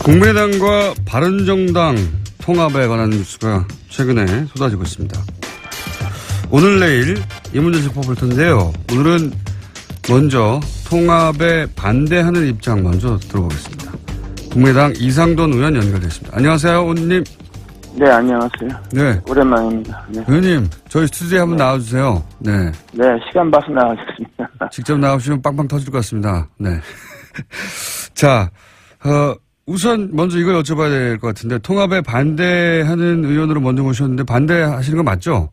국민의당과 바른정당 통합에 관한 뉴스가 최근에 쏟아지고 있습니다. 오늘 내일 이 문제 짚어볼 텐데요. 오늘은 먼저 통합에 반대하는 입장 먼저 들어보겠습니다. 국민의당 이상돈 의원 연결됐습니다. 안녕하세요, 의원님. 네, 안녕하세요. 네. 오랜만입니다. 네. 의원님, 저희 스튜디오에 한번 나와주세요. 네. 네, 시간 봐서 나와주겠습니다. 직접 나오시면 빵빵 터질 것 같습니다. 네. 자, 우선 먼저 이걸 여쭤봐야 될 것 같은데, 통합에 반대하는 의원으로 먼저 모셨는데, 반대하시는 거 맞죠?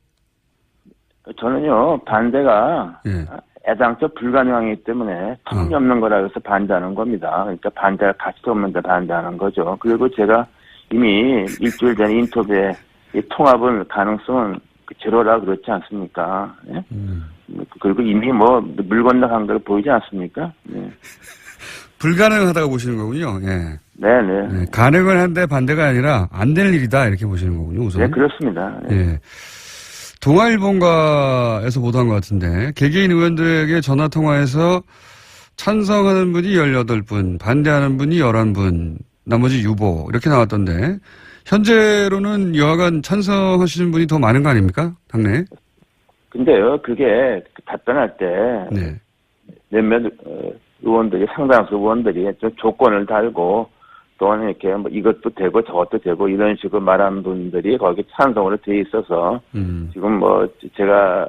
저는요, 반대가 예. 애당초 불가능하기 때문에 터무니없는 거라 해서 반대하는 겁니다. 그러니까 반대할 가치도 없는데 반대하는 거죠. 그리고 제가 이미 일주일 전에 인터뷰에 이 통합은 가능성은 제로라 그렇지 않습니까? 예? 그리고 이미 뭐 물 건너간 걸 보이지 않습니까? 예. 불가능하다고 보시는 거군요. 예. 네네. 네, 가능은 한데 반대가 아니라 안 될 일이다 이렇게 보시는 거군요. 우선. 네, 그렇습니다. 예. 예. 동아일보가에서 보도한 것 같은데 개개인 의원들에게 전화 통화해서 찬성하는 분이 18분, 반대하는 분이 11분, 나머지 유보 이렇게 나왔던데 현재로는 여하간 찬성하시는 분이 더 많은 거 아닙니까? 당내에? 근데요, 그게 답변할 때 네. 몇몇 의원들이 상당수 의원들이 좀 조건을 달고 또는 이렇게 뭐 이것도 되고 저것도 되고 이런 식으로 말하는 분들이 거기 찬성으로 돼 있어서 지금 뭐 제가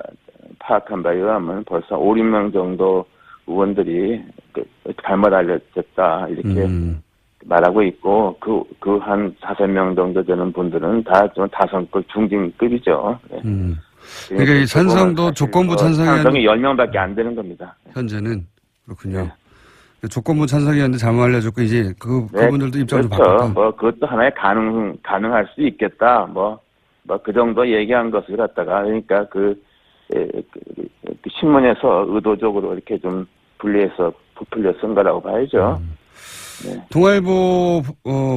파악한 바에 의하면 벌써 5, 6명 정도 의원들이 잘못 알려졌다 이렇게 말하고 있고 그 한 5명 정도 되는 분들은 다 좀 다성급 중진급이죠. 네. 그러니까 이 찬성도 조건부 찬성이 10명밖에 안 되는 겁니다. 현재는 그렇군요. 네. 조건부 찬성이었는데 잘못 알려줬고 이제 그분들도 입장을 좀 그렇죠. 바꿨다. 뭐 그것도 하나의 가능할 수 있겠다. 뭐 그 정도 얘기한 것을 갖다가 그러니까 그 신문에서 의도적으로 이렇게 좀 분리해서 부풀려 쓴 거라고 봐야죠. 네. 동아일보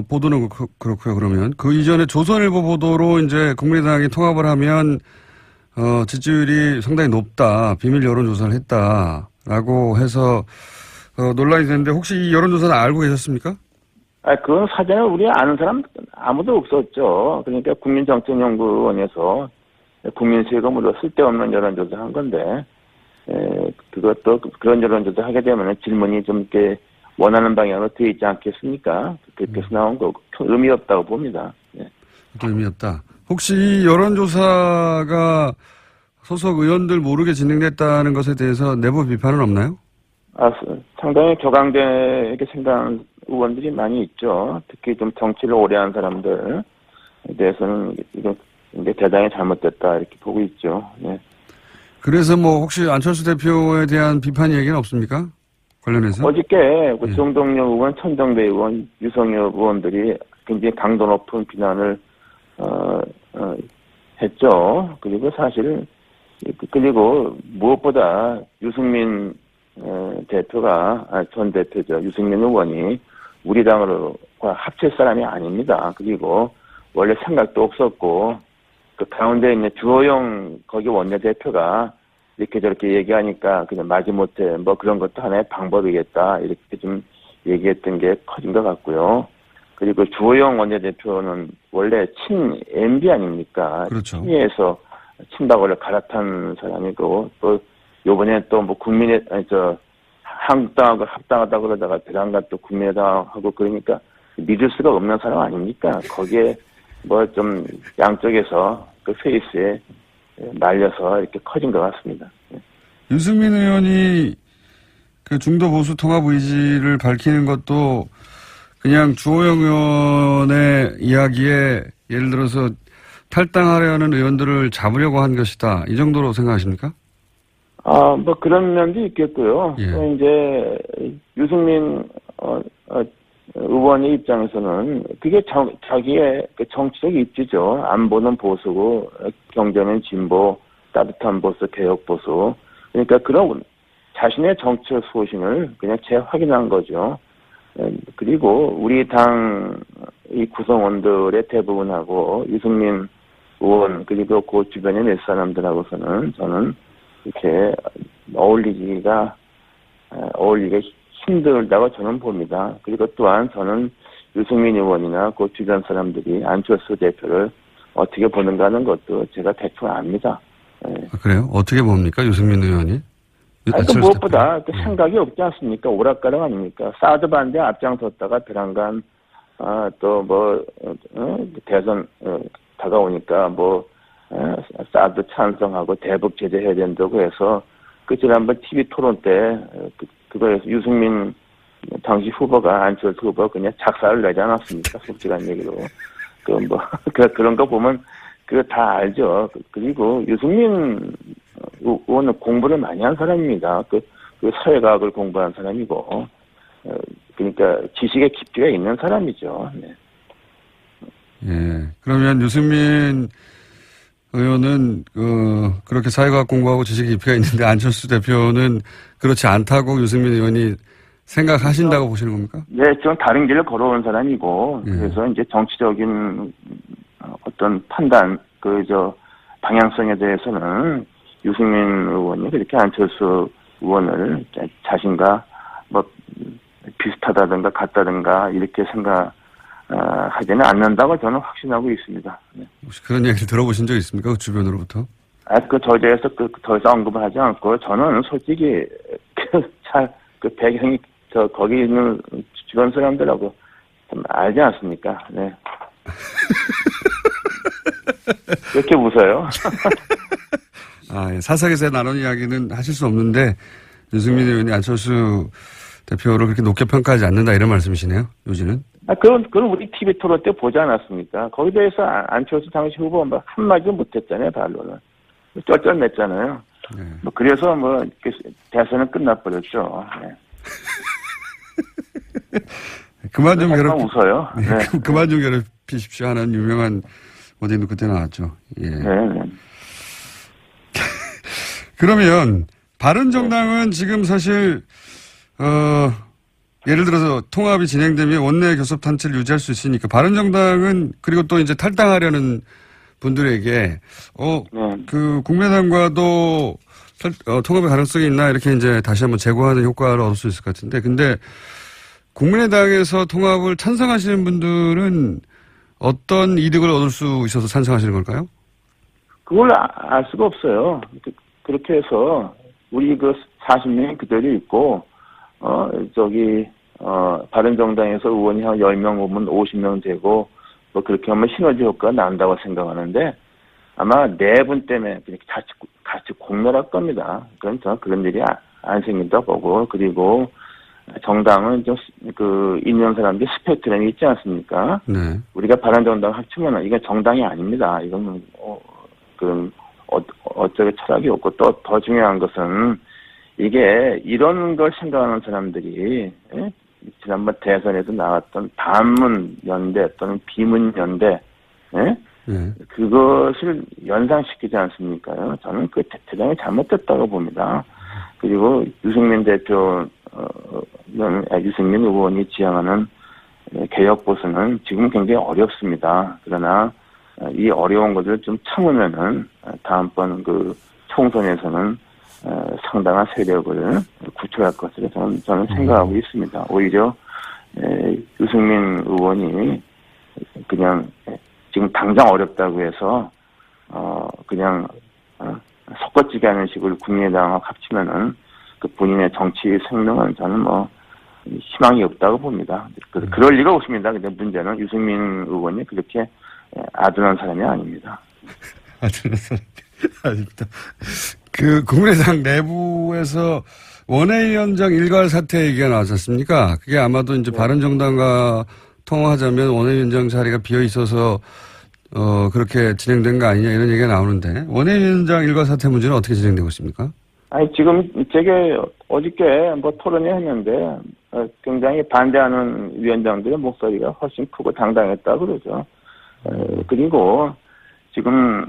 보도는 그렇고요. 그러면 그 이전에 조선일보 보도로 이제 국민의당이 통합을 하면 지지율이 상당히 높다. 비밀 여론조사를 했다라고 해서 논란이 됐는데 혹시 이 여론조사는 알고 계셨습니까? 그건 사전에 우리 아는 사람 아무도 없었죠. 그러니까 국민정책연구원에서 국민 세금으로 쓸데없는 여론조사 한 건데 그것도 그런 여론조사 하게 되면 질문이 좀 이렇게 원하는 방향으로 되어 있지 않겠습니까? 그렇게 해서 나온 거 의미 없다고 봅니다. 네. 의미 없다. 혹시 이 여론조사가 소속 의원들 모르게 진행됐다는 것에 대해서 내부 비판은 없나요? 상당히 격앙되게 생각하는 의원들이 많이 있죠. 특히 좀 정치를 오래 한 사람들에 대해서는 이건 이제 대단히 잘못됐다 이렇게 보고 있죠. 네. 그래서 뭐 혹시 안철수 대표에 대한 비판 얘기는 없습니까? 관련해서? 어저께 정동영 의원, 천정배 의원, 유성엽 의원들이 굉장히 강도 높은 비난을 했죠. 그리고 사실 그리고 무엇보다 유승민 전 대표죠. 유승민 의원이 우리 당으로 합칠 사람이 아닙니다. 그리고 원래 생각도 없었고 그 가운데 있는 주호영 거기 원내대표가 이렇게 저렇게 얘기하니까 그냥 마지못해 뭐 그런 것도 하나의 방법이겠다 이렇게 좀 얘기했던 게 커진 것 같고요. 그리고 주호영 원내대표는 원래 친 MB 아닙니까? 그렇죠. 친이에서 친박을 갈아탄 사람이고 또 요번에 또 뭐 한국당하고 합당하다고 그러다가 배당과 또 국민의당하고 그러니까 믿을 수가 없는 사람 아닙니까? 거기에 뭐 좀 양쪽에서 그 페이스에 말려서 이렇게 커진 것 같습니다. 유승민 의원이 그 중도 보수 통합 의지를 밝히는 것도 그냥 주호영 의원의 이야기에 예를 들어서 탈당하려는 의원들을 잡으려고 한 것이다. 이 정도로 생각하십니까? 뭐 그런 면도 있겠고요. 예. 또 이제 유승민 의원의 입장에서는 그게 자기의 그 정치적 입지죠. 안보는 보수고 경제는 진보, 따뜻한 보수, 개혁 보수. 그러니까 그런 자신의 정치적 소신을 그냥 재확인한 거죠. 그리고 우리 당 이 구성원들의 대부분하고 유승민 의원 그리고 그 주변의 몇 사람들하고서는 저는 이렇게 어울리기가 힘들다고 저는 봅니다. 그리고 또한 저는 유승민 의원이나 그 주변 사람들이 안철수 대표를 어떻게 보는가 하는 것도 제가 대충 압니다. 예. 아, 그래요? 어떻게 봅니까? 유승민 의원이? 그 무엇보다 그 생각이 없지 않습니까? 오락가락 아닙니까? 사드 반대 앞장섰다가 배란간, 대선, 다가오니까 사드 찬성하고 대북 제재해야 된다고 해서 그 지난번 TV 토론 때 그거에서 유승민 당시 후보가 안철수 후보가 그냥 작사를 내지 않았습니까? 솔직한 얘기로. 그런 거 보면 그거 다 알죠. 그리고 유승민 의원은 공부를 많이 한 사람입니다. 그 사회과학을 공부한 사람이고, 그러니까 지식의 깊이가 있는 사람이죠. 네. 예. 그러면 유승민 의원은 그렇게 사회과학 공부하고 지식이 깊이가 있는데 안철수 대표는 그렇지 않다고 유승민 의원이 생각하신다고 보시는 겁니까? 네, 좀 다른 길을 걸어온 사람이고, 예. 그래서 이제 정치적인 어떤 판단, 방향성에 대해서는 유승민 의원이 그렇게 안철수 의원을 자신과 비슷하다든가 같다든가 이렇게 하지는 않는다고 저는 확신하고 있습니다. 네. 혹시 그런 얘기를 들어보신 적 있습니까? 그 주변으로부터? 그 저자에서 더 이상 언급을 하지 않고, 저는 솔직히 배경이 거기 있는 주변 사람들하고 좀 알지 않습니까? 네. 왜 이렇게 웃어요? 예. 사석에서 나눈 이야기는 하실 수 없는데 유승민 의원이 안철수 대표를 그렇게 높게 평가하지 않는다 이런 말씀이시네요. 요지는. 그건 우리 TV 토론 때 보지 않았습니까? 거기에 대해서 안철수 당시 후보 한마디도 못했잖아요, 반론은. 쩔쩔맸잖아요. 네. 그래서 대선은 끝나버렸죠. 네. 그만 좀 웃어요. 네. 그만 좀 괴롭히십시오 하는 유명한 어디는 그때 나왔죠. 예. 네. 그러면 바른정당은 지금 사실 예를 들어서 통합이 진행되면 원내 교섭 단체를 유지할 수 있으니까 바른정당은 그리고 또 이제 탈당하려는 분들에게 국민의당과도 통합의 가능성이 있나 이렇게 이제 다시 한번 제고하는 효과를 얻을 수 있을 것 같은데, 근데 국민의당에서 통합을 찬성하시는 분들은 어떤 이득을 얻을 수 있어서 찬성하시는 걸까요? 그걸 알 수가 없어요. 그렇게 해서 우리 40명이 그대로 있고 바른정당에서 의원이 한 10명 오면 50명 되고 그렇게 하면 시너지 효과가 난다고 생각하는데, 아마 내분 때문에 같이 공멸할 겁니다. 그럼 저는 그런 일이 안 생긴다 보고, 그리고 정당은 좀 있는 사람들이 스펙트럼이 있지 않습니까? 네. 우리가 바른정당 합치면 이건 정당이 아닙니다. 이건 어쩌게 철학이 없고, 또 더 중요한 것은 이게 이런 걸 생각하는 사람들이 지난번 대선에서 나왔던 반문 연대 또는 비문 연대 그것을 연상시키지 않습니까? 저는 그 대단히 잘못됐다고 봅니다. 그리고 유승민 의원이 지향하는 개혁 보수는 지금 굉장히 어렵습니다. 그러나 이 어려운 것을 좀 참으면은 다음번 총선에서는 상당한 세력을 구축할 것으로 저는 생각하고 있습니다. 오히려 유승민 의원이 그냥 지금 당장 어렵다고 해서 그냥 섞어지게 하는 식으로 국민의당하고 합치면은 본인의 정치 생명은 저는 희망이 없다고 봅니다. 그럴 리가 없습니다. 근데 문제는 유승민 의원이 그렇게 아둔한 사람이 아닙니다. 아둔한 사람이 아닙니다. 국민의당 내부에서 원외위원장 일괄 사퇴 얘기가 나왔지 않습니까? 그게 아마도 이제 바른정당과 통화하자면 원외위원장 자리가 비어 있어서 그렇게 진행된 거 아니냐 이런 얘기가 나오는데, 원외위원장 일괄 사퇴 문제는 어떻게 진행되고 있습니까? 지금 제게 어저께 토론을 했는데 굉장히 반대하는 위원장들의 목소리가 훨씬 크고 당당했다 그러죠. 그리고 지금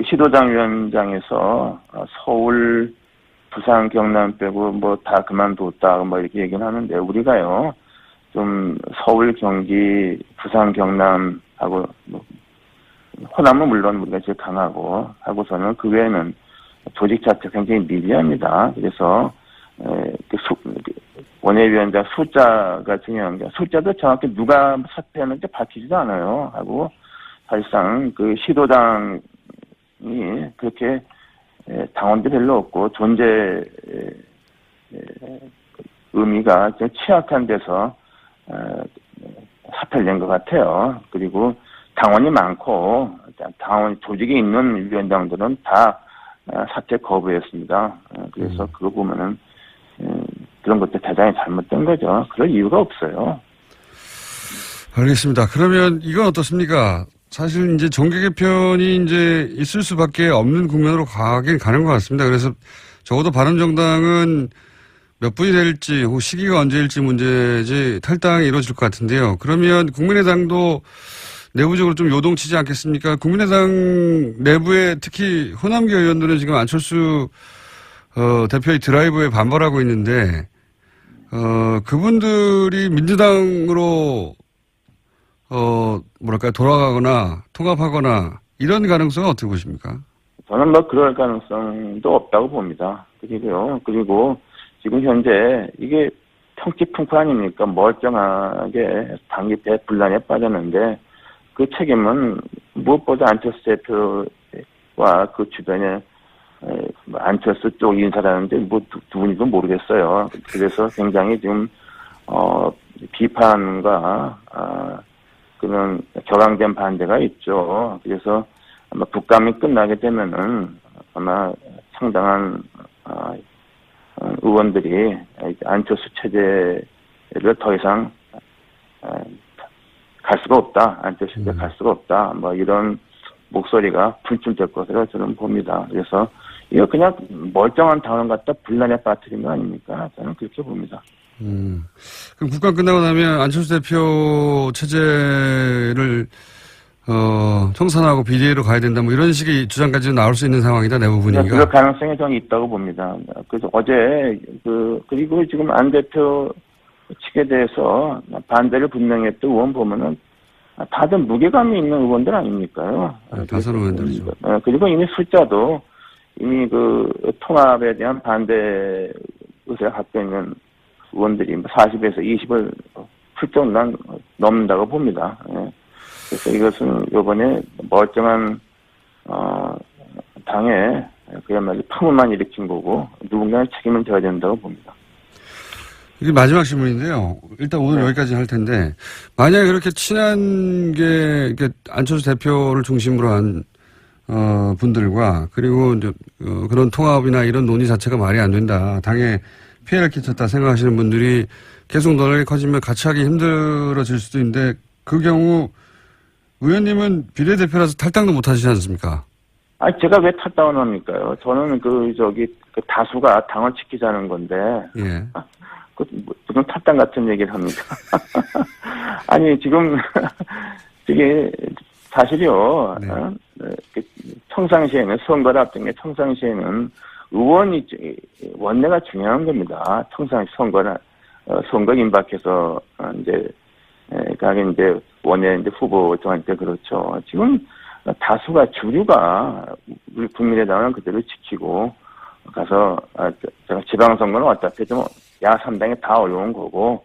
시도당 위원장에서 서울, 부산, 경남 빼고 다 그만뒀다 이렇게 얘기는 하는데, 우리가요 좀 서울, 경기, 부산, 경남하고 호남은 물론 우리가 제일 강하고 하고서는 그 외에는 조직 자체가 굉장히 미비합니다. 그래서 원외위원장 숫자가 중요한 게 숫자도 정확히 누가 사퇴했는지 밝히지도 않아요. 하고 사실상 그 시도당이 그렇게 당원도 별로 없고 존재 의미가 좀 취약한 데서 사퇴를 낸 것 같아요. 그리고 당원이 많고 당원 조직이 있는 위원장들은 다 사퇴 거부했습니다. 그래서 그거 보면은 그런 것도 대단히 잘못된 거죠. 그럴 이유가 없어요. 알겠습니다. 그러면 이건 어떻습니까? 사실 이제 정계 개편이 이제 있을 수밖에 없는 국면으로 가긴 가는 것 같습니다. 그래서 적어도 바른정당은 몇 분이 될지 혹은 시기가 언제일지 문제지 탈당이 이루어질 것 같은데요. 그러면 국민의당도 내부적으로 좀 요동치지 않겠습니까? 국민의당 내부에 특히 호남계 의원들은 지금 안철수 대표의 드라이브에 반발하고 있는데 그분들이 민주당으로 뭐랄까요 돌아가거나 통합하거나 이런 가능성은 어떻게 보십니까? 저는 뭐 그럴 가능성도 없다고 봅니다. 그리고 지금 현재 이게 평지풍파 아닙니까? 멀쩡하게 당기 대분란에 빠졌는데 그 책임은 무엇보다 안철수 대표와 그 주변에 안철수 쪽 인사라는데 뭐 두 분이도 모르겠어요. 그래서 굉장히 지금 비판과 그런 격앙된 반대가 있죠. 그래서 아마 국감이 끝나게 되면은 아마 상당한 의원들이 안철수 체제를 더 이상 갈 수가 없다. 안철수에 갈 수가 없다. 뭐 이런 목소리가 분출될 것으로 저는 봅니다. 그래서 이거 그냥 멀쩡한 당원 갖다 분란에 빠뜨린 거 아닙니까? 저는 그렇게 봅니다. 그럼 국감 끝나고 나면 안철수 대표 체제를 청산하고 비대위로 가야 된다 뭐 이런 식의 주장까지 나올 수 있는 상황이다 내부 분위기가. 그럴 가능성이 저는 있다고 봅니다. 그래서 어제 그리고 지금 안 대표 측에 대해서 반대를 분명히 했던 의원 보면은 다들 무게감이 있는 의원들 아닙니까요? 다선 의원들이죠. 그리고 이미 숫자도 이미 그 통합에 대한 반대 의사를 갖고 있는 의원들이 40에서 20을 훌쩍 넘는다고 봅니다. 그래서 이것은 이번에 멀쩡한 당에 그야말로 파문만 일으킨 거고 누군가는 책임을 져야 된다고 봅니다. 이게 마지막 질문인데요. 일단 오늘 여기까지 할 텐데 만약에 그렇게 친한 게 안철수 대표를 중심으로 한 분들과 그리고 이제 그런 통합이나 이런 논의 자체가 말이 안 된다. 당에 피해를 끼쳤다 생각하시는 분들이 계속 논란이 커지면 같이 하기 힘들어질 수도 있는데 그 경우 의원님은 비례대표라서 탈당도 못 하시지 않습니까? 제가 왜 탈당을 합니까요? 저는 그 다수가 당을 지키자는 건데. 예. 무슨 탈당 같은 얘기를 합니다. 아니, 지금, 이게 사실이요. 네. 평상시에는, 선거를 앞둔 게 평상시에는 의원이, 원내가 중요한 겁니다. 평상시 선거 임박해서, 가게 원내 원내 후보한테 그렇죠. 지금 다수가 주류가 우리 국민의당은 그대로 지키고 가서 지방선거는 어차피 좀 야3당이 다 어려운 거고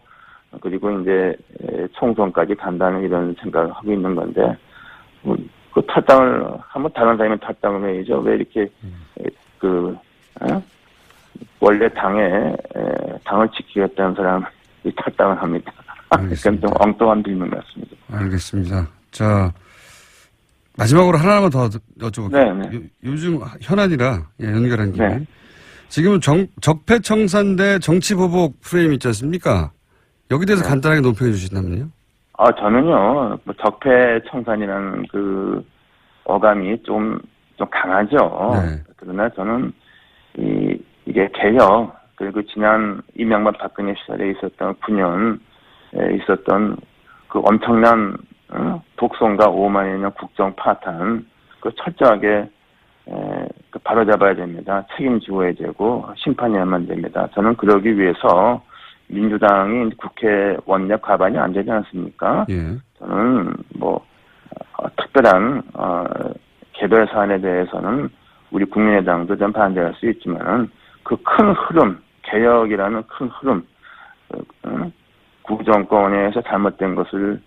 그리고 이제 총선까지 간다는 이런 생각을 하고 있는 건데 그 탈당을 하면 다른 사람이 탈당을 해야죠. 왜 이렇게 원래 당을 지키겠다는 사람이 탈당을 합니다. 그건 좀 엉뚱한 질문 같습니다. 알겠습니다. 자, 마지막으로 하나만 더 여쭤볼게요. 네. 요즘 현안이라 연결한 김에. 네. 지금은 적폐청산 대 정치보복 프레임 있지 않습니까? 여기 대해서 간단하게 논평해 주신다면요. 저는요, 적폐청산이라는 그 어감이 좀 강하죠. 네. 그러나 저는 이게 개혁, 그리고 지난 이명박 박근혜 시절에 있었던 9년 있었던 그 엄청난 독선과 오만에 있는 국정 파탄, 그 철저하게 바로잡아야 됩니다. 책임지어야 되고 심판해야만 됩니다. 저는 그러기 위해서 민주당이 국회 원내 과반이 안 되지 않습니까? 예. 저는 특별한 개별 사안에 대해서는 우리 국민의당도 좀 반대할 수 있지만은 그 큰 흐름, 개혁이라는 큰 흐름, 구정권에서 잘못된 것을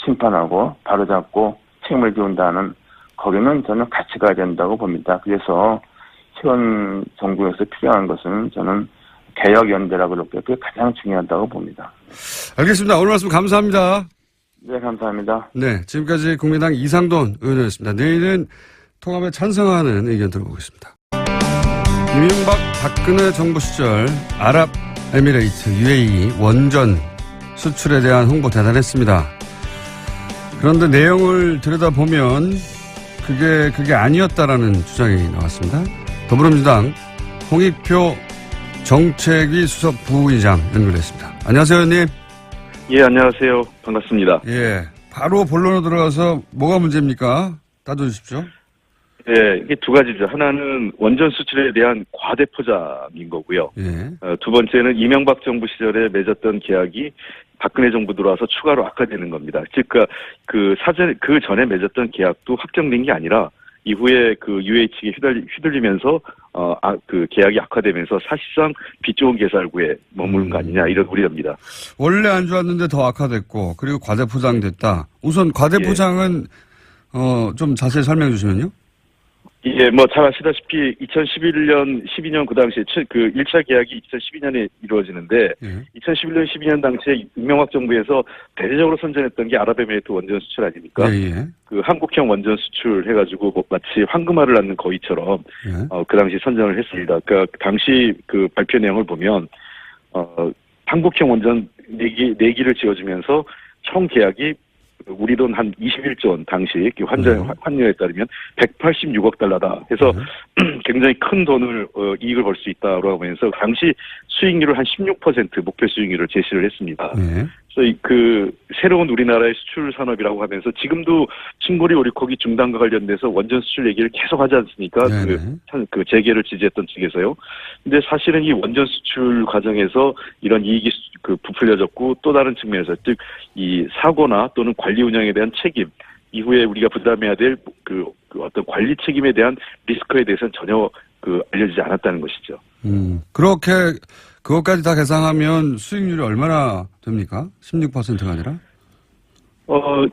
심판하고 바로잡고 책임을 지운다는 거기는 저는 같이 가야 된다고 봅니다. 그래서 현 정부에서 필요한 것은 저는 개혁연대라고 그렇게 그게 가장 중요하다고 봅니다. 알겠습니다. 오늘 말씀 감사합니다. 네, 감사합니다. 네, 지금까지 국민당 이상돈 의원이었습니다. 내일은 통합에 찬성하는 의견 들어보겠습니다. 이명박 박근혜 정부 시절 아랍에미레이트 UAE 원전 수출에 대한 홍보 대단했습니다. 그런데 내용을 들여다보면 그게 아니었다라는 주장이 나왔습니다. 더불어민주당 홍익표 정책위 수석 부의장 연결했습니다. 안녕하세요, 의원님. 예, 안녕하세요. 반갑습니다. 예, 바로 본론으로 들어가서 뭐가 문제입니까? 따져주십시오. 예, 이게 두 가지죠. 하나는 원전 수출에 대한 과대 포장인 거고요. 예. 두 번째는 이명박 정부 시절에 맺었던 계약이 박근혜 정부 들어와서 추가로 악화되는 겁니다. 즉, 그 전에 맺었던 계약도 확정된 게 아니라 이후에 그 UA 측에 휘둘리면서 그 계약이 악화되면서 사실상 빚 좋은 개살구에 머무른 거 아니냐 이런 우려입니다. 원래 안 좋았는데 더 악화됐고 그리고 과대 포장됐다. 우선 과대 포장은 좀 자세히 설명해 주시면요. 예, 뭐 잘 아시다시피 2011년, 12년 그 당시에 그 1차 계약이 2012년에 이루어지는데 2011년, 12년 당시에 이명박 정부에서 대대적으로 선전했던 게 아랍에미레이트 원전 수출 아닙니까? 그 한국형 원전 수출 해가지고 뭐 마치 황금알을 낳는 거위처럼 그 당시 선전을 했습니다. 그러니까 당시 그 발표 내용을 보면 한국형 원전 4기를 지어주면서 총 계약이 우리 돈 한 21조 원 당시 환율에 따르면 186억 달러다 해서 굉장히 큰 돈을 이익을 벌 수 있다고 하면서 당시 수익률을 한 16% 목표 수익률을 제시를 했습니다. 그래서 그 새로운 우리나라의 수출 산업이라고 하면서 지금도 층고리 오리코기 중단과 관련돼서 원전 수출 얘기를 계속 하지 않습니까? 그 재개를 지지했던 측에서요. 근데 사실은 이 원전 수출 과정에서 이런 이익이 부풀려졌고 또 다른 측면에서 즉 이 사고나 또는 관리 운영에 대한 책임 이후에 우리가 부담해야 될 그 어떤 관리 책임에 대한 리스크에 대해서는 전혀 알려지지 않았다는 것이죠. 그렇게 그것까지 다 계산하면 수익률이 얼마나 됩니까? 16%가 아니라?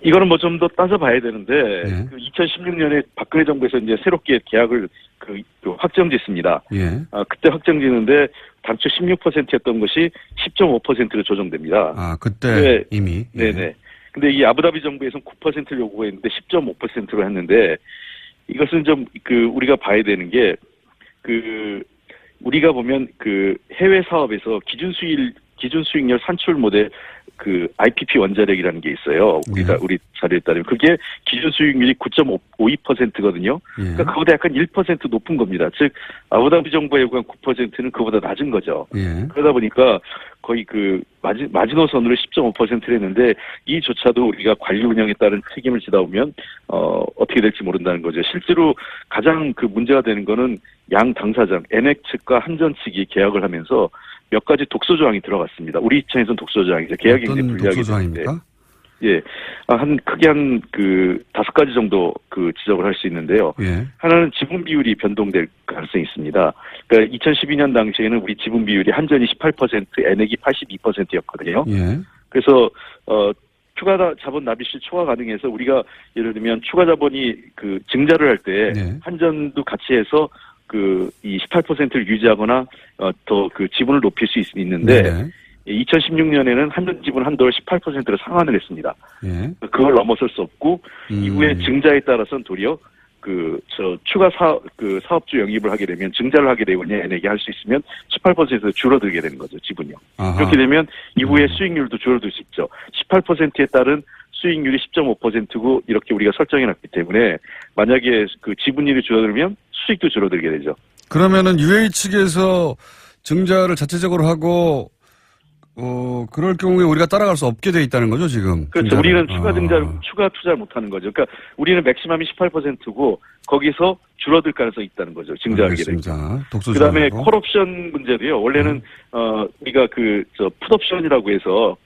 이거는 뭐 좀 더 따져봐야 되는데, 2016년에 박근혜 정부에서 이제 새롭게 계약을 확정짓습니다. 그때 확정짓는데, 당초 16%였던 것이 10.5%로 조정됩니다. 그때 이미? 네네. 근데 이 아부다비 정부에서는 9%를 요구했는데 10.5%로 했는데, 이것은 좀 우리가 봐야 되는 게, 우리가 보면 해외 사업에서 기준 수익률 산출 모델 IPP 원자력이라는 게 있어요. 우리 자료에 따르면 그게 기준 수익률이 9.52%거든요. 그러니까 그보다 약간 1% 높은 겁니다. 즉 아부다비 정부가 요구한 9%는 그보다 낮은 거죠. 그러다 보니까 거의 마지노선으로 10.5%를 했는데 이조차도 우리가 관리 운영에 따른 책임을 지다 보면 어떻게 될지 모른다는 거죠. 실제로 가장 문제가 되는 거는 양 당사장 엔액 측과 한전 측이 계약을 하면서 몇 가지 독소 조항이 들어갔습니다. 우리 입장에서는 독소 조항이죠. 계약이 굉장히 불리하게 되는데. 예. 크게 한 5가지 정도 지적을 할 수 있는데요. 하나는 지분 비율이 변동될 가능성이 있습니다. 그러니까 2012년 당시에는 우리 지분 비율이 한전이 18%, 엔액이 82%였거든요. 그래서 추가 자본 납입 시 초과 가능해서 우리가 예를 들면 추가 자본이 증자를 할 때 한전도 같이 해서 이 18%를 유지하거나 더 지분을 높일 수 있는데 2016년에는 한전 지분 한도를 18%로 상한을 했습니다. 그걸 넘어설 수 없고 이후에 증자에 따라서는 도리어 추가 사업주 영입을 하게 되면 증자를 하게 되면 엔액이 할 수 있으면 18%로 줄어들게 되는 거죠, 지분이요. 그렇게 되면 이후에 수익률도 줄어들 수 있죠. 18%에 따른 수익률이 10.5%고 이렇게 우리가 설정해놨기 때문에 만약에 지분율이 줄어들면 수익도 줄어들게 되죠. 그러면은 UA 측에서 증자를 자체적으로 하고 그럴 경우에 우리가 따라갈 수 없게 돼 있다는 거죠, 지금. 그렇죠. 우리는 추가 투자를 못 하는 거죠. 그러니까 우리는 맥시멈이 18%고 거기서 줄어들 가능성이 있다는 거죠. 증자하게 되면. 그다음에 콜옵션 문제도요. 원래는 우리가 풋옵션이라고 해서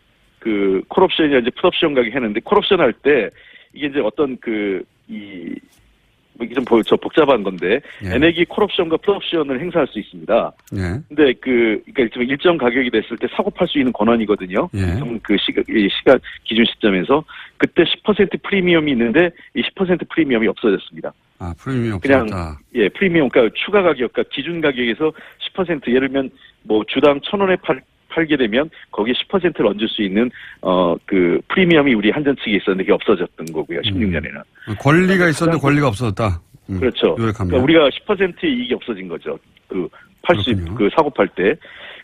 콜옵션이 이제 풋옵션 가격 했는데 콜옵션 할 때 이게 이제 어떤 이게 좀 저 복잡한 건데 예. 엔액이 콜옵션과 풋옵션을 행사할 수 있습니다. 예. 근데 그러니까 일정 가격이 됐을 때 사고 팔 수 있는 권한이거든요. 예. 그 시간 기준 시점에서 그때 10% 프리미엄이 있는데 이 10% 프리미엄이 없어졌습니다. 아, 프리미엄 그냥 없었다. 예 프리미엄 그러니까 추가 가격 그러니까 기준 가격에서 10% 예를 들면 뭐 주당 1,000원에 팔게 되면 거기에 10%를 얹을 수 있는 그 프리미엄이 우리 한전 측에 있었는데 그게 없어졌던 거고요. 16년에는 권리가 있었는데 권리가 없어졌다. 그렇죠. 그러니까 우리가 10%의 이익이 없어진 거죠. 그 80 그렇군요. 그 사고 팔 때.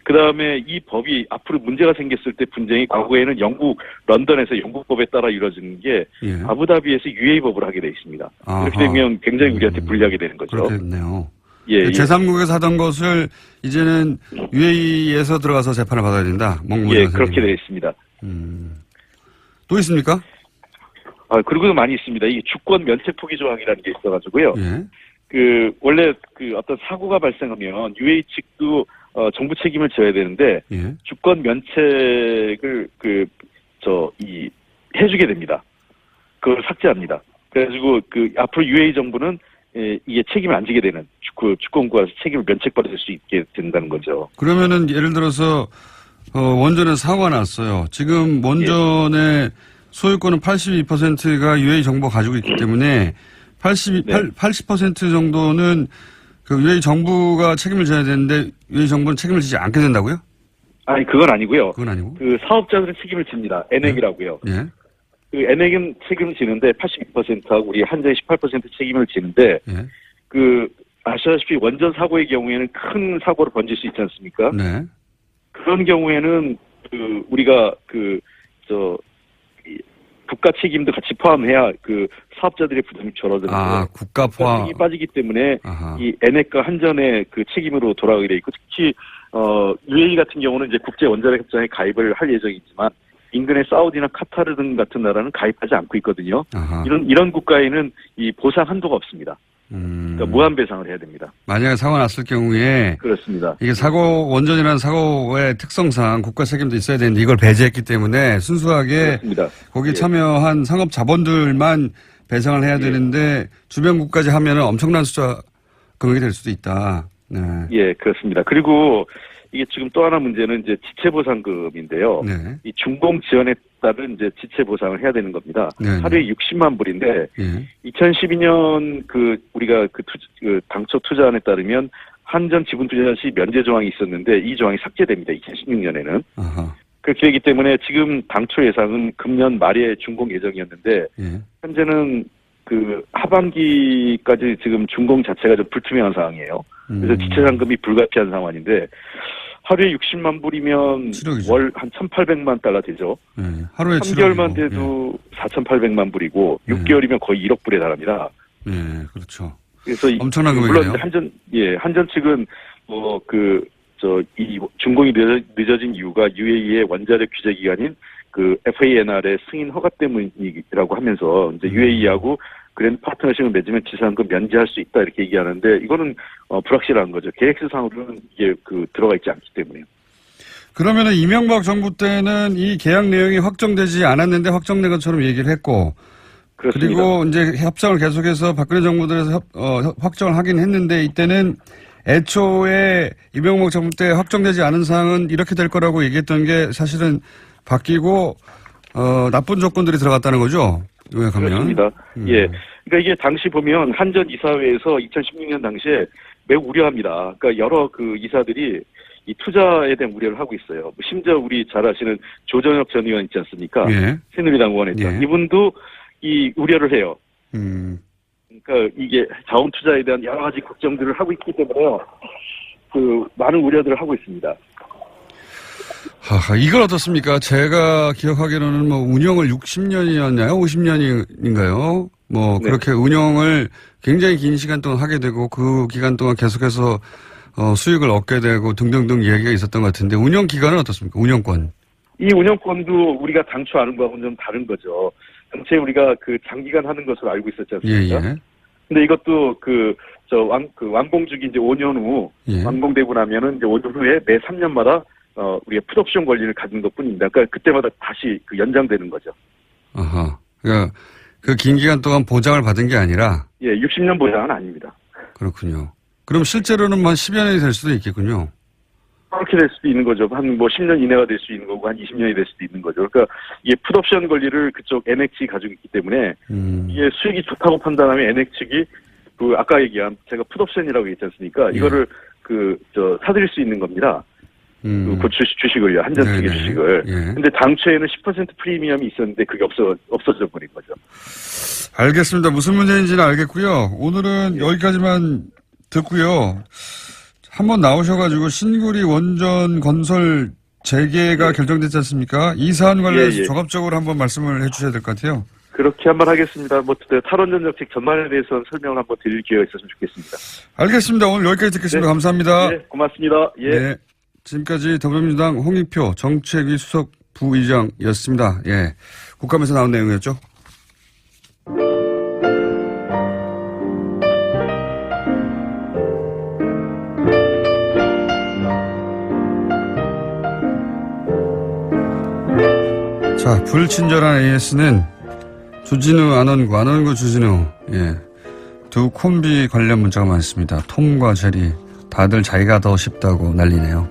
그 다음에 이 법이 앞으로 문제가 생겼을 때 분쟁이 과거에는 영국 런던에서 영국법에 따라 이루어지는 게 예. 아부다비에서 UA법을 하게 돼 있습니다. 아하. 그렇게 되면 굉장히 우리한테 불리하게 되는 거죠. 그렇겠네요. 예, 제3국에서 하던 것을 이제는 UAE에서 들어가서 재판을 받아야 된다. 예, 그렇게 되어 있습니다. 또 있습니까? 그리고 많이 있습니다. 이 주권 면책 포기 조항이라는 게 있어가지고요. 예. 원래 어떤 사고가 발생하면 UAE 측도 정부 책임을 져야 되는데 예. 주권 면책을 해주게 됩니다. 그걸 삭제합니다. 그래가지고 앞으로 UAE 정부는 이게 책임을 안 지게 되는 주권국가에서 책임을 면책받을 수 있게 된다는 거죠. 그러면은 예를 들어서 원전에 사고가 났어요. 지금 원전의 소유권은 82%가 UAE 정부가 가지고 있기 때문에 80% 정도는 그 UAE 정부가 책임을 져야 되는데 UAE 정부는 책임을 지지 않게 된다고요? 아니 그건 아니고요. 그건 아니고. 그 사업자들은 책임을 집니다. 엔액이라고요. 예. 그 엔액은 책임을 지는데 82%하고 우리 한전이 18% 책임을 지는데 예. 아시다시피 원전 사고의 경우에는 큰 사고로 번질 수 있지 않습니까? 네. 그런 경우에는 우리가 국가 책임도 같이 포함해야 사업자들의 부담이 줄어드는데 국가 포함. 책임이 빠지기 때문에 아하. 이 엔액과 한전의 책임으로 돌아가게 돼 있고 특히 UAE 같은 경우는 이제 국제 원자력 협정에 가입을 할 예정이지만 인근의 사우디나 카타르 등 같은 나라는 가입하지 않고 있거든요. 아하. 이런 국가에는 이 보상 한도가 없습니다. 그러니까 무한 배상을 해야 됩니다. 만약에 사고가 났을 경우에 그렇습니다. 이게 원전이라는 사고의 특성상 국가 책임도 있어야 되는데 이걸 배제했기 때문에 순수하게 그렇습니다. 거기 참여한 상업 자본들만 배상을 해야 되는데 주변국까지 하면은 엄청난 숫자 금액이 될 수도 있다. 네. 예, 그렇습니다. 그리고 이게 지금 또 하나 문제는 이제 지체보상금인데요. 네. 이 준공 지원에 따른 이제 지체보상을 해야 되는 겁니다. 네. 하루에 60만 불인데 예. 2012년 우리가 당초 투자안에 따르면 한전 지분 투자 시 면제 조항이 있었는데 이 조항이 삭제됩니다. 2016년에는. 아하. 그렇게 되기 때문에 지금 당초 예상은 금년 말에 준공 예정이었는데 예. 현재는 하반기까지 지금 준공 자체가 좀 불투명한 상황이에요. 그래서 지체상금이 불가피한 상황인데 하루에 60만 불이면 7억이죠. 월 한 1,800만 달러 되죠. 예. 하루에 3개월만 7억이고. 돼도 4,800만 불이고 6개월이면 거의 1억 불에 달합니다. 예. 그렇죠. 그래서 엄청난 물론 금액이네요. 한전 측은 이 준공이 늦어진 이유가 UAE의 원자력 규제 기관인 FANR의 승인 허가 때문이라고 하면서 이제 UAE하고 그랜드 파트너십을 맺으면 지상금 면제할 수 있다 이렇게 얘기하는데 이거는 불확실한 거죠. 계획서상으로는 이게 들어가 있지 않기 때문에요. 그러면은 이명박 정부 때는 이 계약 내용이 확정되지 않았는데 확정된 것처럼 얘기를 했고 그렇습니다. 그리고 이제 협상을 계속해서 박근혜 정부 들에서 확정을 하긴 했는데 이때는 애초에 이명박 정부 때 확정되지 않은 사항은 이렇게 될 거라고 얘기했던 게 사실은 바뀌고 나쁜 조건들이 들어갔다는 거죠. 요약하면. 그렇습니다. 예. 그러니까 이게 당시 보면 한전 이사회에서 2016년 당시에 매우 우려합니다. 그러니까 여러 이사들이 이 투자에 대한 우려를 하고 있어요. 심지어 우리 잘 아시는 조정혁 전 의원 있지 않습니까? 예. 새누리당 의원했던. 예. 이분도 이 우려를 해요. 그러니까 이게 자원 투자에 대한 여러 가지 걱정들을 하고 있기 때문에요. 많은 우려들을 하고 있습니다. 이걸 어떻습니까? 제가 기억하기로는 운영을 60년이었나요? 50년인가요? 네. 그렇게 운영을 굉장히 긴 시간 동안 하게 되고 그 기간 동안 계속해서 수익을 얻게 되고 등등등 얘기가 있었던 것 같은데 운영 기간은 어떻습니까? 운영권. 이 운영권도 우리가 당초 아는 거하고는 좀 다른 거죠. 당시에 우리가 장기간 하는 것으로 알고 있었지 않습니까? 예. 근데 이것도 완공주기 이제 5년 후 예. 완공되고 나면은 이제 5년 후에 매 3년마다 우리가 풋옵션 권리를 가진 것 뿐입니다. 그러니까 그때마다 다시 연장되는 거죠. 아하. 그러니까 그 긴 기간 동안 보장을 받은 게 아니라? 예, 60년 보장은 아닙니다. 그렇군요. 그럼 실제로는 한 10여 년이 될 수도 있겠군요. 그렇게 될 수도 있는 거죠. 한 10년 이내가 될 수 있는 거고, 한 20년이 될 수도 있는 거죠. 그러니까, 이게 풋옵션 권리를 그쪽 NX 측이 가지고 있기 때문에, 이게 수익이 좋다고 판단하면 NX 측이, 아까 얘기한, 제가 풋옵션이라고 했지 않습니까? 이거를, 사들일 수 있는 겁니다. 그 주식을요. 한전 측의 주식을. 예. 근데 당초에는 10% 프리미엄이 있었는데, 그게 없어져 버린 거죠. 알겠습니다. 무슨 문제인지는 알겠고요. 오늘은 여기까지만 듣고요. 한번 나오셔가지고 신구리 원전 건설 재개가 결정됐지 않습니까? 이 사안 관련해서 종합적으로 한번 말씀을 해주셔야 될 것 같아요. 그렇게 한번 하겠습니다. 탈원전 정책 전반에 대해서는 설명을 한번 드릴 기회가 있었으면 좋겠습니다. 알겠습니다. 오늘 여기까지 듣겠습니다. 감사합니다. 네, 고맙습니다. 예. 네. 지금까지 더불어민주당 홍익표 정책위 수석 부의장이었습니다. 예. 국감에서 나온 내용이었죠. 자, 불친절한 AS는 주진우 안원구 주진우, 예. 두 콤비 관련 문자가 많습니다. 톰과 제리, 다들 자기가 더 쉽다고 난리네요.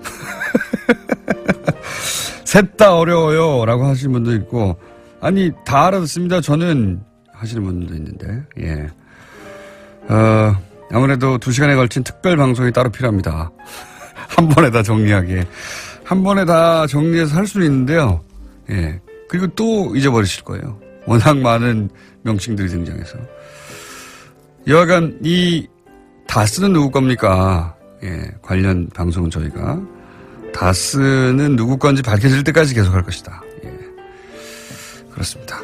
셋 다 어려워요. 라고 하시는 분도 있고, 아니, 다 알아듣습니다. 저는 하시는 분들도 있는데, 예. 아무래도 2시간에 걸친 특별 방송이 따로 필요합니다. 한 번에 다 정리하게. 한 번에 다 정리해서 할 수는 있는데요. 예. 그리고 또 잊어버리실 거예요. 워낙 많은 명칭들이 등장해서. 여하간 이 다스는 누구 겁니까? 예. 관련 방송은 저희가 다스는 누구 건지 밝혀질 때까지 계속 할 것이다. 예. 그렇습니다.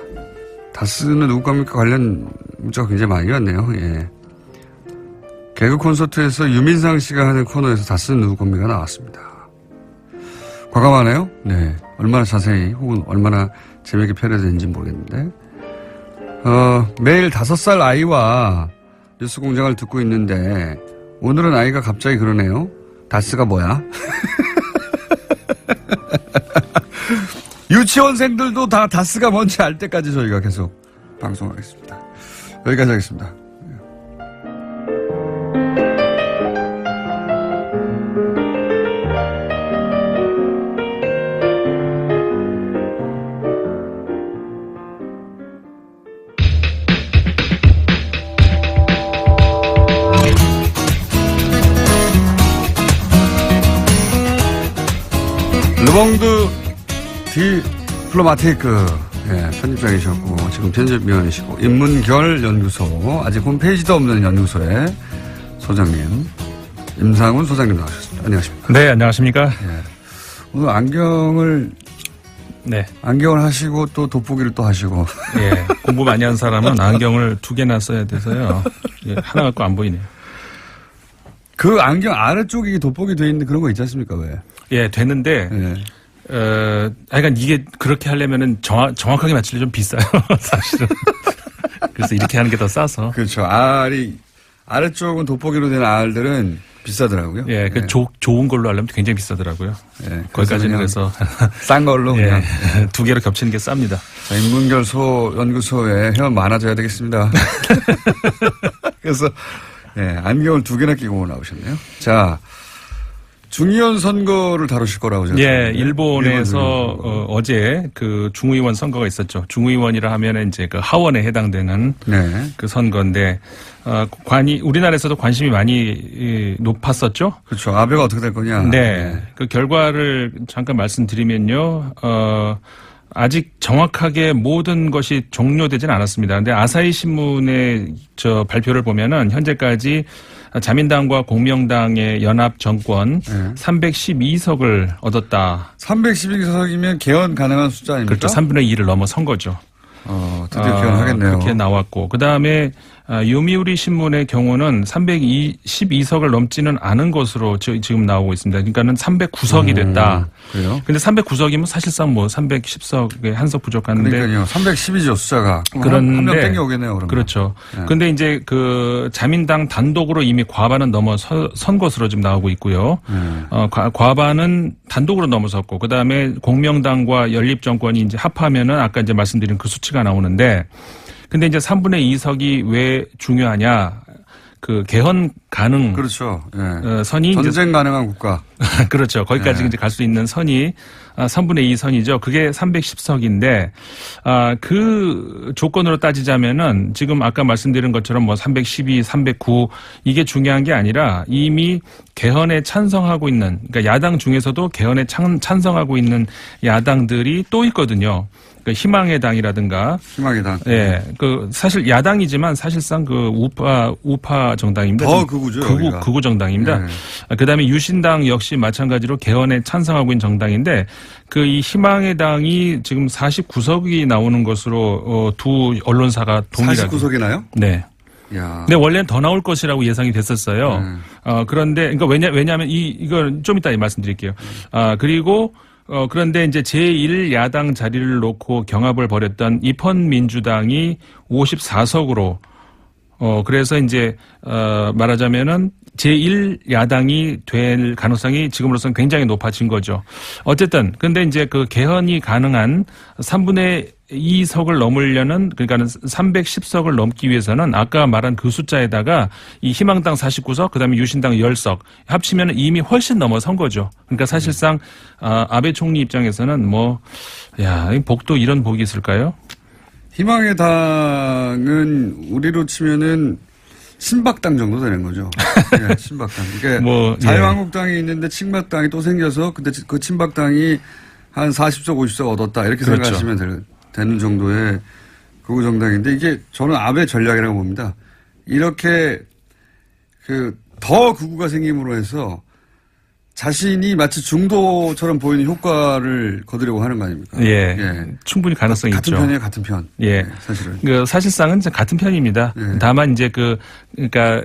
다스는 누구 겁니까? 관련 문자가 굉장히 많이 왔네요. 예. 개그 콘서트에서 유민상 씨가 하는 코너에서 다스는 누구 겁니까? 나왔습니다. 과감하네요? 네. 얼마나 자세히 혹은 얼마나 재미있게 표현되는지 모르겠는데. 매일 5살 아이와 뉴스 공장을 듣고 있는데 오늘은 아이가 갑자기 그러네요. 다스가 뭐야? 유치원생들도 다 다스가 뭔지 알 때까지 저희가 계속 방송하겠습니다. 여기까지 하겠습니다. 르몽드 디플로마티크, 예, 편집장이셨고 지금 편집위원이시고 인문결 연구소, 아직 홈페이지도 없는 연구소의 소장님 임상훈 소장님 나오셨습니다. 안녕하십니까? 네, 안녕하십니까? 예. 오늘 안경을 하시고 또 돋보기를 또 하시고. 예, 공부 많이 한 사람은 안경을 2개나 써야 돼서요. 예, 하나 갖고 안 보이네요. 그 안경 아래쪽에 돋보기 돼 있는 그런 거 있지 않습니까? 왜? 예, 되는데, 하여간 이게 그렇게 하려면은 정확하게 맞추려 좀 비싸요, 사실은. 그래서 이렇게 하는 게 더 싸서. 그렇죠. 아래쪽은 돋보기로 된 알들은 비싸더라고요. 예, 그 좋은 걸로 하려면 굉장히 비싸더라고요. 예, 거기까지는 그래서. 싼 걸로 그냥. 예, 2개로 겹치는 게 쌉니다. 자, 인문결 연구소에 회원 많아져야 되겠습니다. 그래서, 예, 안경을 2개나 끼고 나오셨네요. 자, 중의원 선거를 다루실 거라고 제가. 예, 일본에서 어제 그 중의원 선거가 있었죠. 중의원이라 하면은 이제 그 하원에 해당되는 그 선거인데 우리나라에서도 관심이 많이 높았었죠. 그렇죠. 아베가 어떻게 될 거냐. 네. 그 결과를 잠깐 말씀드리면요. 아직 정확하게 모든 것이 종료되진 않았습니다. 근데 아사히 신문의 발표를 보면은 현재까지 자민당과 공명당의 연합 정권 312석을 얻었다. 312석이면 개헌 가능한 숫자 아닙니까? 그렇죠. 3분의 2를 넘어선 거죠. 드디어 개헌하겠네요. 그렇게 나왔고. 그다음에 요미우리 신문의 경우는 312석을 넘지는 않은 것으로 지금 나오고 있습니다. 그러니까는 309석이 됐다. 그래요? 근데 309석이면 사실상 310석에 한 석 부족한데. 그러니까요. 310이죠, 숫자가. 그런데. 한 명 땡겨오겠네요, 그러면. 그렇죠. 네. 근데 이제 그 자민당 단독으로 이미 과반은 넘어선 것으로 지금 나오고 있고요. 과반은 단독으로 넘어섰고, 그 다음에 공명당과 연립정권이 이제 합하면은 아까 이제 말씀드린 그 수치가 나오는데, 근데 이제 3분의 2석이 왜 중요하냐? 그 개헌 가능. 그렇죠. 예. 선이 전쟁 가능한 국가. 그렇죠. 거기까지 이제 갈 수 있는 선이 3분의 2 선이죠. 그게 310석인데 그 조건으로 따지자면은 지금 아까 말씀드린 것처럼 뭐 312, 309 이게 중요한 게 아니라 이미 개헌에 찬성하고 있는 그러니까 야당 중에서도 개헌에 찬성하고 있는 야당들이 또 있거든요. 그 희망의 당이라든가. 희망의 당. 예. 그 사실 야당이지만 사실상 그 우파 정당입니다. 더 극우죠. 극우 정당입니다. 네. 그다음에 유신당 역시 마찬가지로 개헌에 찬성하고 있는 정당인데 그 이 희망의 당이 지금 49석이 나오는 것으로 두 언론사가 동일하게. 49석이나요? 네. 야. 근데 원래는 더 나올 것이라고 예상이 됐었어요. 그런데 그러니까 왜냐하면 이걸 좀 이따 말씀드릴게요. 그리고 그런데 이제 제1야당 자리를 놓고 경합을 벌였던 입헌민주당이 54석으로 그래서 이제 말하자면은 제1야당이 될 가능성이 지금으로서는 굉장히 높아진 거죠. 어쨌든 근데 이제 그 개헌이 가능한 3분의 2석을 넘으려는 그러니까는 310석을 넘기 위해서는 아까 말한 그 숫자에다가 이 희망당 49석 그다음에 유신당 10석 합치면 이미 훨씬 넘어선 거죠. 그러니까 사실상 아베 총리 입장에서는 복도 이런 복이 있을까요? 희망의 당은 우리로 치면은 친박당 정도 되는 거죠. 예, 친박당. 그러니까 자유한국당이 있는데 친박당이 또 생겨서 근데 그 친박당이 한 40석, 50석 얻었다 이렇게 그렇죠. 생각하시면 되는 정도의 극우 정당인데 이게 저는 아베 전략이라고 봅니다. 이렇게 더 극우가 생김으로 해서 자신이 마치 중도처럼 보이는 효과를 거두려고 하는 거 아닙니까? 예. 충분히 가능성이 같은 있죠. 편이에요, 같은 편. 예. 사실은. 사실상은 같은 편입니다. 다만 이제 그러니까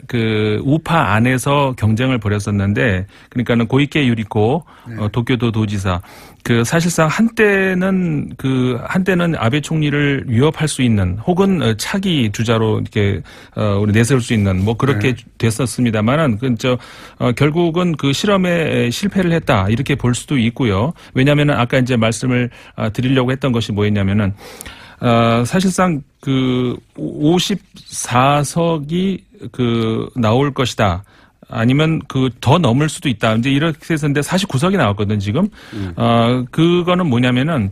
우파 안에서 경쟁을 벌였었는데 그러니까는 고이케 유리코 도쿄도 도지사 사실상 한때는 아베 총리를 위협할 수 있는 혹은 차기 주자로 이렇게 우리 내세울 수 있는 그렇게 됐었습니다만은 결국은 그 실험에 실패를 했다 이렇게 볼 수도 있고요. 왜냐하면은 아까 이제 말씀을 드리려고 했던 것이 뭐였냐면은 사실상 54석이 나올 것이다. 아니면 더 넘을 수도 있다. 이제 이렇게 해서인데 49석이 나왔거든, 지금. 그거는 뭐냐면은,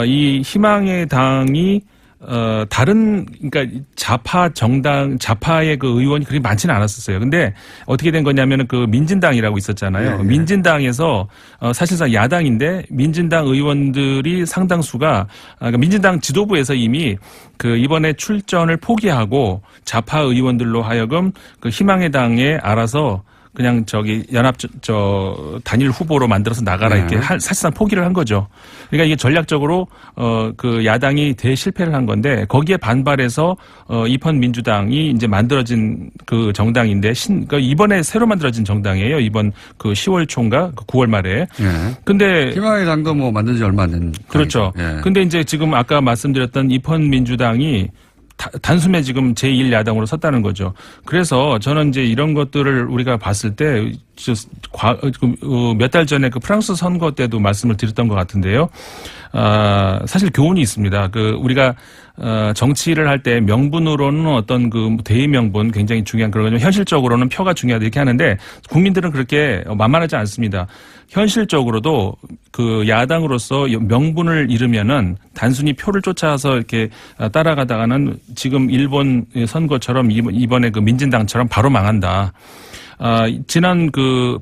이 희망의 당이, 그러니까 좌파의 그 의원이 그렇게 많지는 않았었어요. 근데 어떻게 된 거냐면은 민진당이라고 있었잖아요. 네. 민진당에서 사실상 야당인데 민진당 의원들이 상당수가 그러니까 민진당 지도부에서 이미 이번에 출전을 포기하고 좌파 의원들로 하여금 희망의 당에 알아서 그냥 단일 후보로 만들어서 나가라 이렇게 사실상 포기를 한 거죠. 그러니까 이게 전략적으로 야당이 대실패를 한 건데 거기에 반발해서 입헌민주당이 이제 만들어진 정당인데 그러니까 이번에 새로 만들어진 정당이에요. 이번 10월 초인가 9월 말에. 근데 희망의 당도 만든 지 얼마 안 된. 그렇죠. 근데 이제 지금 아까 말씀드렸던 입헌민주당이 단숨에 지금 제1야당으로 섰다는 거죠. 그래서 저는 이제 이런 것들을 우리가 봤을 때 몇 달 전에 프랑스 선거 때도 말씀을 드렸던 것 같은데요. 사실 교훈이 있습니다. 우리가 정치를 할 때 명분으로는 어떤 대의 명분 굉장히 중요한 그런 거죠. 현실적으로는 표가 중요하다 이렇게 하는데 국민들은 그렇게 만만하지 않습니다. 현실적으로도 야당으로서 명분을 잃으면은 단순히 표를 쫓아서 이렇게 따라가다가는 지금 일본 선거처럼 이번에 민진당처럼 바로 망한다. 지난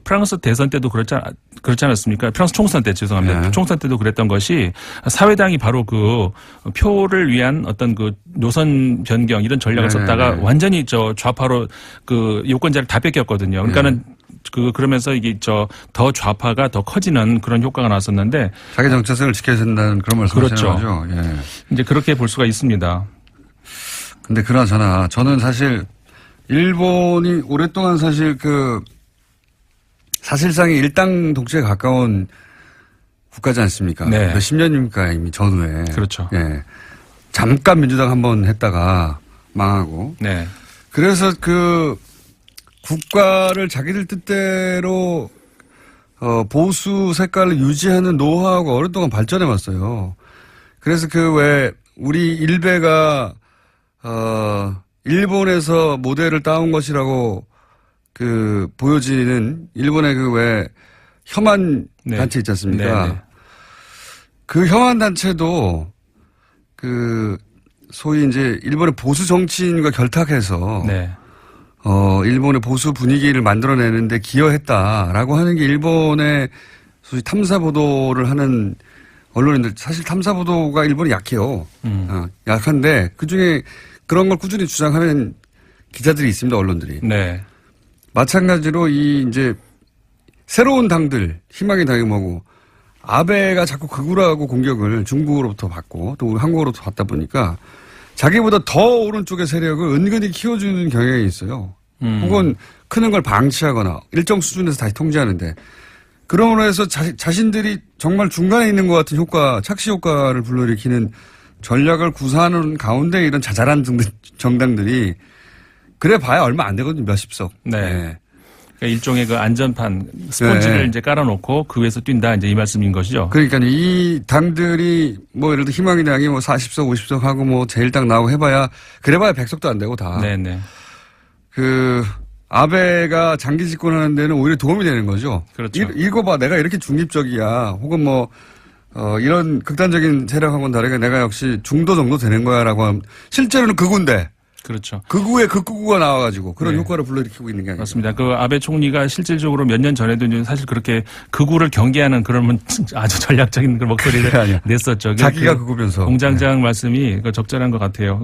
프랑스 대선 때도 그렇지 않았습니까? 프랑스 총선 때 죄송합니다. 네. 총선 때도 그랬던 것이 사회당이 바로 표를 위한 어떤 노선 변경 이런 전략을 썼다가 완전히 좌파로 유권자를 다 뺏겼거든요. 그러니까는 그러면서 이게 더 좌파가 더 커지는 그런 효과가 나왔었는데 자기 정체성을 지켜야 된다는 그런 말씀을 하시는 거죠. 예. 이제 그렇게 볼 수가 있습니다. 근데 그나저나 저는 사실 일본이 오랫동안 사실상의 일당 독재에 가까운 국가지 않습니까? 네. 몇십 년입니까 이미 전후에. 그렇죠. 예. 잠깐 민주당 한번 했다가 망하고. 네. 그래서 국가를 자기들 뜻대로 보수 색깔을 유지하는 노하우가 오랫동안 발전해 왔어요. 그래서 우리 일베가 일본에서 모델을 따온 것이라고 보여지는 일본의 왜 혐한 네. 단체 있지 않습니까? 네, 네. 그 혐한 단체도 소위 이제 일본의 보수 정치인과 결탁해서 네. 일본의 보수 분위기를 만들어내는데 기여했다라고 하는 게 일본의 소위 탐사 보도를 하는 언론인들, 사실 탐사 보도가 일본이 약해요. 약한데 그중에 그런 걸 꾸준히 주장하는 기자들이 있습니다, 언론들이. 네. 마찬가지로 이제 새로운 당들, 희망의 당이 뭐고, 아베가 자꾸 극우라고 공격을 중국으로부터 받고 또 한국으로부터 받다 보니까 자기보다 더 오른쪽의 세력을 은근히 키워주는 경향이 있어요. 혹은 크는 걸 방치하거나 일정 수준에서 다시 통제하는데, 그러므로 해서 자신들이 정말 중간에 있는 것 같은 착시 효과를 불러일으키는 전략을 구사하는 가운데 이런 자잘한 정당들이 그래 봐야 얼마 안 되거든요. 몇십석. 네. 네. 그러니까 일종의 안전판 스폰지를 네. 이제 깔아놓고 그 위에서 뛴다 이제 이 말씀인 것이죠. 그러니까 이 당들이 예를 들어 희망의 당이 40석, 50석 하고 제1당 나오고 해봐야 그래봐야 100석도 안 되고 다. 네네. 아베가 장기 집권하는 데는 오히려 도움이 되는 거죠. 그렇죠. 이거 봐, 내가 이렇게 중립적이야. 혹은 이런 극단적인 세력하고는 다르게 내가 역시 중도 정도 되는 거야라고 하면 실제로는 극우인데. 그렇죠. 극우에 극우가 나와가지고 그런 네. 효과를 불러일으키고 있는 게 아니죠. 맞습니다. 아베 총리가 실질적으로 몇 년 전에도 사실 그렇게 극우를 경계하는 그런 아주 전략적인 그런 목소리를 냈었죠. 자기가 극우면서. 공장장 말씀이 적절한 것 같아요.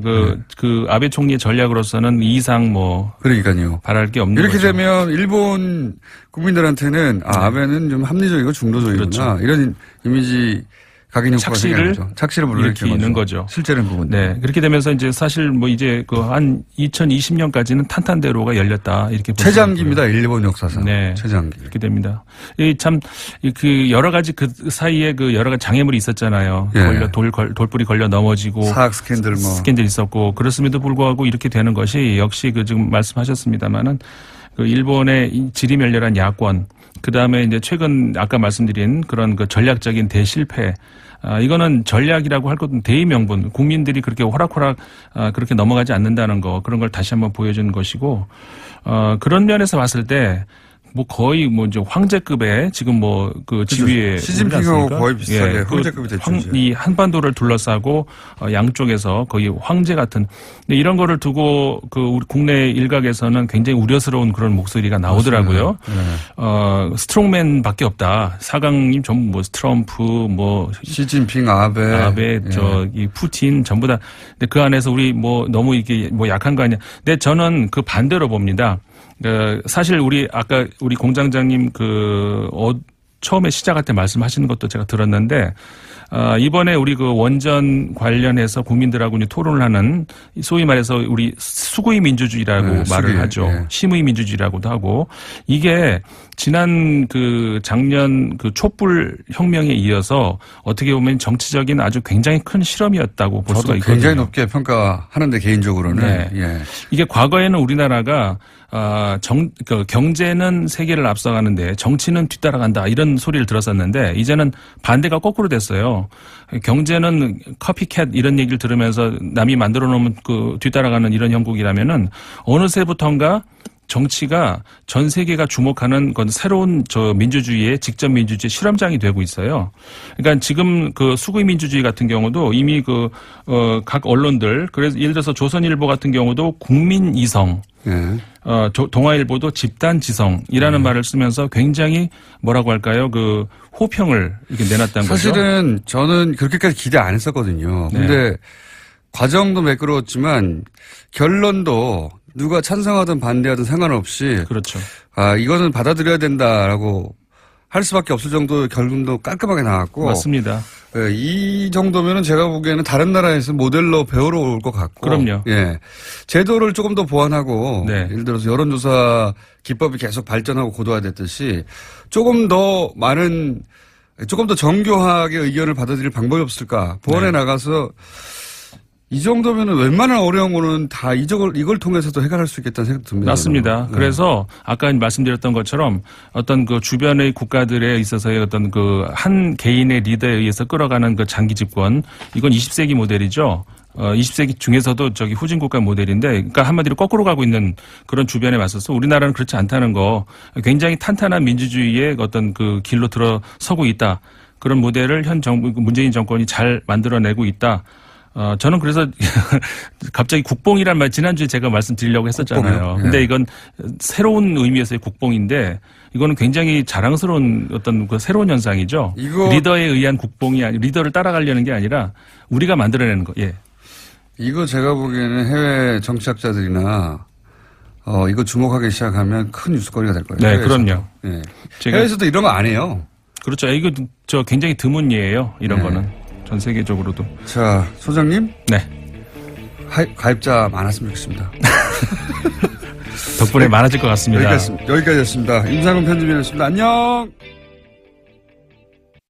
아베 총리의 전략으로서는 이 이상 그러니까요. 바랄 게 없는 이렇게 거죠. 되면 일본 국민들한테는 아베는 좀 합리적이고 중도적이구나. 그렇죠. 이런 이미지 각인 효과가 생기는 거죠. 착시를 불러일으키는 거죠. 실제는 그건. 네. 그렇게 되면서 이제 사실 이제 한 2020년까지는 탄탄대로가 열렸다. 이렇게 볼 최장기입니다. 일본 역사상. 네. 최장기. 그렇게 됩니다. 여러 가지 그 사이에 여러 가지 장애물이 있었잖아요. 예. 돌불이 걸려 넘어지고. 사학 스캔들 스캔들 있었고. 그렇음에도 불구하고 이렇게 되는 것이 역시 지금 말씀하셨습니다마는 일본의 지리멸렬한 야권. 그 다음에 이제 최근 아까 말씀드린 그런 전략적인 대실패. 이거는 전략이라고 할 것은 대의명분. 국민들이 그렇게 호락호락 그렇게 넘어가지 않는다는 거. 그런 걸 다시 한번 보여주는 것이고, 그런 면에서 봤을 때 거의 이제 황제급의 지금 지위에. 시진핑하고 거의 비슷하게 황제급이 됐죠. 이 한반도를 둘러싸고 양쪽에서 거의 황제 같은. 근데 이런 거를 두고 우리 국내 일각에서는 굉장히 우려스러운 그런 목소리가 나오더라고요. 네. 스트롱맨밖에 없다. 사강님 전부 트럼프 시진핑, 아베, 이 푸틴 전부 다. 근데 그 안에서 우리 너무 이게 약한 거 아니야. 근데 저는 그 반대로 봅니다. 사실 아까 우리 공장장님 처음에 시작할 때 말씀하시는 것도 제가 들었는데, 이번에 우리 원전 관련해서 국민들하고 이제 토론을 하는 소위 말해서 우리 수구의 민주주의라고 말을 하죠. 네. 심의 민주주의라고도 하고, 이게 지난 작년 촛불 혁명에 이어서 어떻게 보면 정치적인 아주 굉장히 큰 실험이었다고 볼 수가 있거든요. 굉장히 높게 평가하는데 개인적으로는. 네. 예. 이게 과거에는 우리나라가 경제는 세계를 앞서가는데 정치는 뒤따라간다 이런 소리를 들었었는데 이제는 반대가 거꾸로 됐어요. 경제는 커피캣 이런 얘기를 들으면서 남이 만들어 놓으면 뒤따라가는 이런 형국이라면은 어느새부턴가 정치가 전 세계가 주목하는 건 새로운 민주주의의 직접 민주주의 실험장이 되고 있어요. 그러니까 지금 수구의 민주주의 같은 경우도 이미 각 언론들, 그래서 예를 들어서 조선일보 같은 경우도 국민 이성, 동아일보도 집단 지성이라는 말을 쓰면서 굉장히 뭐라고 할까요? 호평을 이렇게 내놨다는 거죠. 사실은 저는 그렇게까지 기대 안 했었거든요. 네. 근데 과정도 매끄러웠지만 결론도 누가 찬성하든 반대하든 상관없이. 그렇죠. 이거는 받아들여야 된다라고 할 수밖에 없을 정도의 결론도 깔끔하게 나왔고. 맞습니다. 이 정도면은 제가 보기에는 다른 나라에서 모델로 배우러 올 것 같고. 그럼요. 예. 제도를 조금 더 보완하고. 네. 예를 들어서 여론조사 기법이 계속 발전하고 고도화됐듯이 조금 더 정교하게 의견을 받아들일 방법이 없을까. 보완해 나가서 이 정도면은 웬만한 어려운 거는 다 이걸 통해서도 해결할 수 있겠다는 생각이 듭니다. 맞습니다. 네. 그래서 아까 말씀드렸던 것처럼 어떤 주변의 국가들에 있어서의 어떤 한 개인의 리더에 의해서 끌어가는 장기 집권, 이건 20세기 모델이죠. 20세기 중에서도 저기 후진 국가 모델인데, 그러니까 한마디로 거꾸로 가고 있는 그런 주변에 맞서서 우리나라는 그렇지 않다는 거, 굉장히 탄탄한 민주주의의 어떤 그 길로 들어서고 있다. 그런 모델을 현 정부, 문재인 정권이 잘 만들어내고 있다. 저는 그래서 갑자기 국뽕이란 말 지난주에 제가 말씀드리려고 했었잖아요. 근데 이건 새로운 의미에서의 국뽕인데 이거는 굉장히 자랑스러운 어떤 그 새로운 현상이죠. 리더에 의한 국뽕이 아니, 리더를 따라가려는 게 아니라 우리가 만들어내는 거. 예. 이거 제가 보기에는 해외 정치학자들이나 이거 주목하기 시작하면 큰 뉴스거리가 될 거예요. 네, 해외에서도. 그럼요. 네. 해외에서도 이런 거 안 해요. 그렇죠. 이거 저 굉장히 드문 예예요. 이런 거는 전 세계적으로도. 자, 소장님. 네. 가입자 많았으면 좋겠습니다. 덕분에 많아질 것 같습니다. 여기까지였습니다. 임상훈 편집위원이었습니다. 안녕.